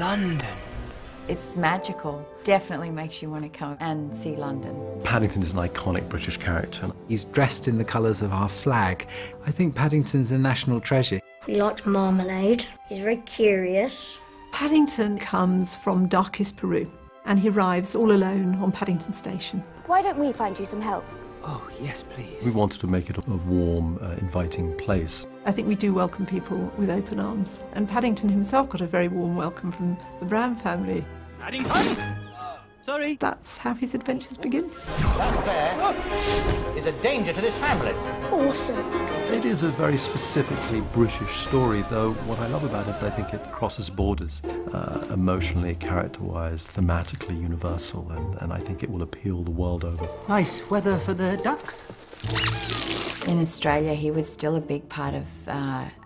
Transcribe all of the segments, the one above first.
London. It's magical. Definitely makes you want to come and see London. Paddington is an iconic British character. He's dressed in the colours of our flag. I think Paddington's a national treasure. He likes marmalade. He's very curious. Paddington comes from darkest Peru, and he arrives all alone on Paddington Station. Why don't we find you some help? Oh, yes, please. We wanted to make it a warm, inviting place. I think we do welcome people with open arms. And Paddington himself got a very warm welcome from the Brown family. Paddington? Sorry. That's how his adventures begin. That bear is a danger to this family. Awesome. It is a very specifically British story, though what I love about it is I think it crosses borders, emotionally, character-wise, thematically universal, and I think it will appeal the world over. Nice weather for the ducks. In Australia, he was still a big part of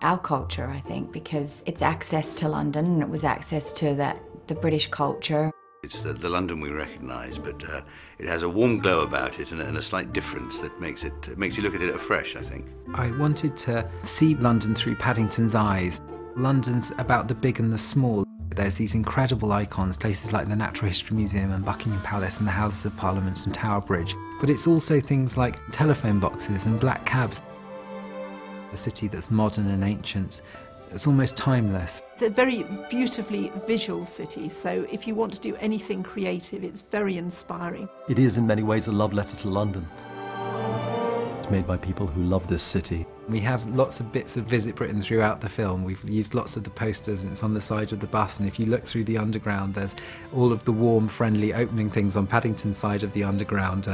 our culture, I think, because it's access to London and it was access to the British culture. It's the London we recognise, but it has a warm glow about it and a slight difference that makes you look at it afresh, I think. I wanted to see London through Paddington's eyes. London's about the big and the small. There's these incredible icons, places like the Natural History Museum and Buckingham Palace and the Houses of Parliament and Tower Bridge. But it's also things like telephone boxes and black cabs. A city that's modern and ancient. It's almost timeless. It's a very beautifully visual city, so if you want to do anything creative, it's very inspiring. It is in many ways a love letter to London. It's made by people who love this city. We have lots of bits of Visit Britain throughout the film. We've used lots of the posters and it's on the side of the bus, and if you look through the underground there's all of the warm, friendly opening things on Paddington's side of the underground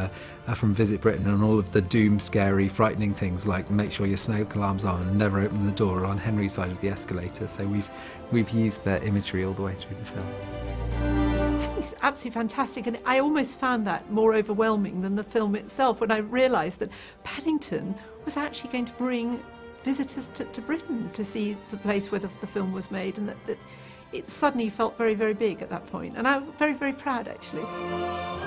from Visit Britain, and all of the doom, scary, frightening things like make sure your smoke alarm's on and never open the door on Henry's side of the escalator. So we've used their imagery all the way through the film. I think it's absolutely fantastic, and I almost found that more overwhelming than the film itself when I realised that Paddington was actually going to bring visitors to Britain to see the place where the film was made, and that it suddenly felt very, very big at that point. And I'm very, very proud, actually.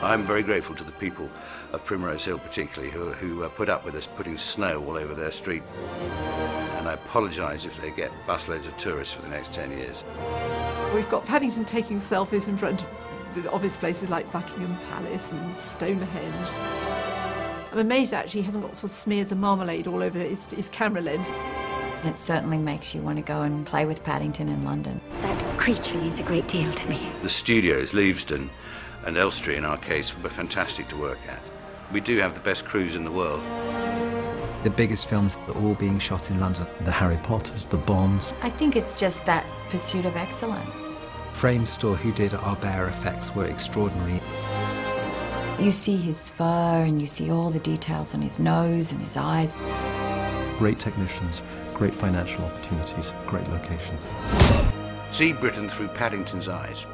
I'm very grateful to the people of Primrose Hill particularly who put up with us putting snow all over their street. And I apologise if they get busloads of tourists for the next 10 years. We've got Paddington taking selfies in front of the obvious places like Buckingham Palace and Stonehenge. I'm amazed actually he hasn't got sort of smears of marmalade all over his camera lens. And it certainly makes you want to go and play with Paddington in London. That creature means a great deal to me. The studios, Leavesden and Elstree in our case, were fantastic to work at. We do have the best crews in the world. The biggest films are all being shot in London. The Harry Potters, the Bonds. I think it's just that pursuit of excellence. Frame Store, who did our bear effects, were extraordinary. You see his fur and you see all the details on his nose and his eyes. Great technicians, great financial opportunities, great locations. See Britain through Paddington's eyes.